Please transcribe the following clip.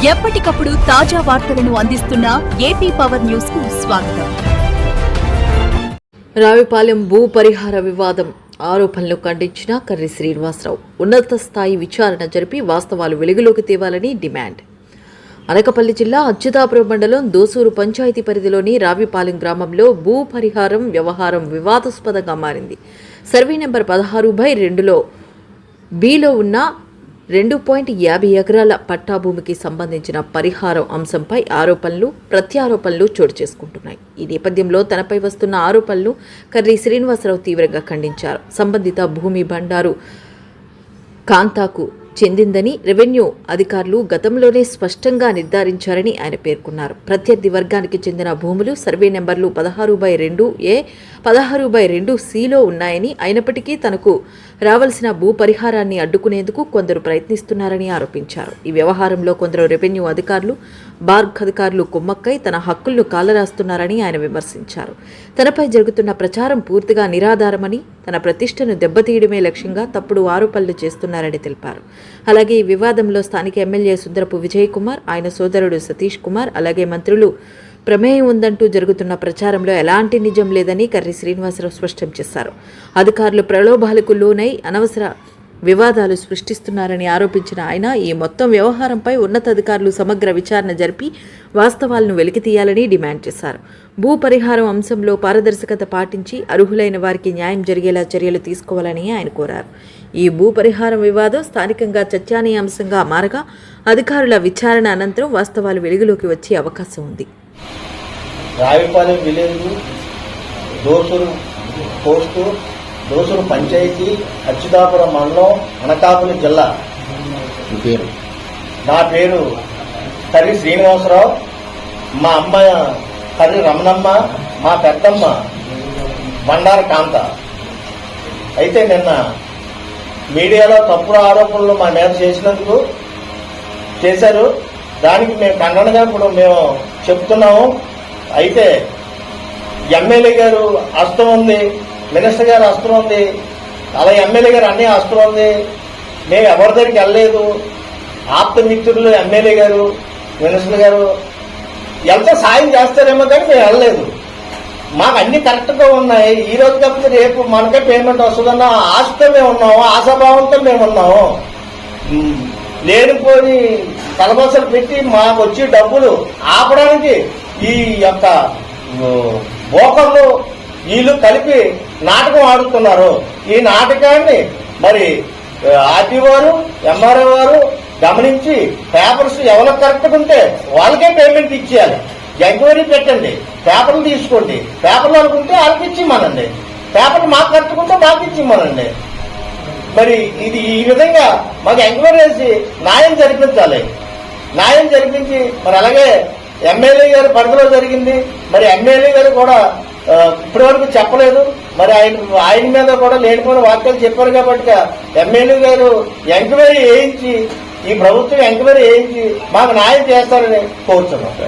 ఎప్పటికప్పుడు తాజా వార్తలను అందిస్తున్న ఏపీ పవర్ న్యూస్ కు స్వాగతం. రావిపాలెం భూ పరిహార వివాదం ఆరోపణలు ఖండించిన కర్రి శ్రీనివాసరావు ఉన్నత స్థాయి విచారణ జరిపి వాస్తవాలు వెలుగులోకి తేవాలని డిమాండ్. అనకాపల్లి జిల్లా అచ్యుతాపురం మండలం దోసూరు పంచాయతీ పరిధిలోని రావిపాలెం గ్రామంలో భూ పరిహారం వ్యవహారం వివాదాస్పదంగా మారింది. సర్వే నెంబర్ 16/2లో బిలో ఉన్న 2.50 ఎకరాల పట్టాభూమికి సంబంధించిన పరిహారం అంశంపై ఆరోపణలు ప్రత్యారోపణలు చోటు చేసుకుంటున్నాయి. ఈ నేపథ్యంలో తనపై వస్తున్న ఆరోపణలు కర్రి శ్రీనివాసరావు తీవ్రంగా ఖండించారు. సంబంధిత భూమి బండారు కాంతాకు చెందిందని రెవెన్యూ అధికారులు గతంలోనే స్పష్టంగా నిర్ధారించారని ఆయన పేర్కొన్నారు. ప్రత్యర్థి వర్గానికి చెందిన భూములు సర్వే నెంబర్లు 16/2A 16/2Cలో ఉన్నాయని, అయినప్పటికీ తనకు రావాల్సిన భూ పరిహారాన్ని అడ్డుకునేందుకు కొందరు ప్రయత్నిస్తున్నారని ఆరోపించారు. ఈ వ్యవహారంలో కొందరు రెవెన్యూ అధికారులు బార్గ్ అధికారులు కుమ్మక్కై తన హక్కులను కాలరాస్తున్నారని ఆయన విమర్శించారు. తనపై జరుగుతున్న ప్రచారం పూర్తిగా నిరాధారమని, తన ప్రతిష్టను దెబ్బతీయడమే లక్ష్యంగా తప్పుడు ఆరోపణలు చేస్తున్నారని తెలిపారు. అలాగే ఈ వివాదంలో స్థానిక ఎమ్మెల్యే సుందరపు విజయ్ కుమార్, ఆయన సోదరుడు సతీష్ కుమార్, అలాగే మంత్రులు ప్రమేయం ఉందంటూ జరుగుతున్న ప్రచారంలో ఎలాంటి నిజం లేదని కర్రి శ్రీనివాసరావు స్పష్టం చేశారు. అధికారులు ప్రలోభాలకు లోనై అనవసర వివాదాలు సృష్టిస్తున్నారని ఆరోపించిన ఆయన ఈ మొత్తం వ్యవహారంపై ఉన్నతాధికారులు సమగ్ర విచారణ జరిపి వాస్తవాలను వెలికితీయాలని డిమాండ్ చేశారు. భూ పరిహారం అంశంలో పారదర్శకత పాటించి అర్హులైన వారికి న్యాయం జరిగేలా చర్యలు తీసుకోవాలని ఆయన కోరారు. ఈ భూ పరిహారం వివాదం స్థానికంగా చర్చనీయాంశంగా మారగా అధికారుల విచారణ అనంతరం వాస్తవాలు వెలుగులోకి వచ్చే అవకాశం ఉంది. రావిపాలెం విలేజ్, దోసూరు పోస్టు, దోసూరు పంచాయతీ, అచ్యుతాపురం మండలం, అనకాపల్లి జిల్లా. నా పేరు కర్రి శ్రీనివాసరావు. మా అమ్మ కర్రి రమణమ్మ, మా పెద్దమ్మ బండారు కాంత. అయితే నిన్న మీడియాలో తప్పుడు ఆరోపణలు మా మీద చేశారు. దానికి మేము ఖండనగా ఇప్పుడు మేము చెప్తున్నాము. అయితే ఎమ్మెల్యే గారు హస్తం ఉంది, మినిస్టర్ గారు హస్తం ఉంది, అలా ఎమ్మెల్యే గారు అన్ని హస్తం ఉంది. మేము ఎవరి దగ్గరికి వెళ్ళలేదు. ఆప్తమిత్రులు ఎమ్మెల్యే గారు, మినిస్టర్ గారు ఎంత సాయం చేస్తారేమో కానీ మేము వెళ్ళలేదు. మాకు అన్ని కరెక్ట్గా ఉన్నాయి. ఈ రోజు కాకపోతే రేపు మనకే పేమెంట్ వస్తుందన్న ఆశతో మేము ఉన్నాము, ఆశాభావంతో మేము ఉన్నాము. లేనిపోని తలబసలు పెట్టి మాకు వచ్చే డబ్బులు ఆపడానికి ఈ యొక్క బోకర్లు వీళ్ళు కలిపి నాటకం ఆడుతున్నారు. ఈ నాటకాన్ని మరి ఆర్టీ వారు, ఎంఆర్ఓ వారు గమనించి పేపర్స్ ఎవరికి కరెక్ట్గా ఉంటే వాళ్ళకే పేమెంట్ ఇచ్చేయాలి. ఎంక్వైరీ పెట్టండి, పేపర్లు తీసుకోండి. పేపర్లు అనుకుంటే వాళ్ళకి ఇచ్చిమ్మనండి, పేపర్లు మాకు కట్టుకుంటే మాకు ఇచ్చిమ్మనండి. మరి ఇది ఈ విధంగా మాకు ఎంక్వైరీ చేసి న్యాయం జరిపించాలి. న్యాయం జరిపించి మరి అలాగే ఎమ్మెల్యే గారి పరిధిలో జరిగింది. మరి ఎమ్మెల్యే గారు కూడా ఇప్పటివరకు చెప్పలేదు. మరి ఆయన మీద కూడా లేనిపోయిన వాక్యాలు చెప్పారు కాబట్టి ఎమ్మెల్యే గారు ఎంక్వైరీ చేయించి, ఈ ప్రభుత్వం ఎంక్వైరీ చేయించి మాకు న్యాయం చేస్తారని కోరుతున్నాం.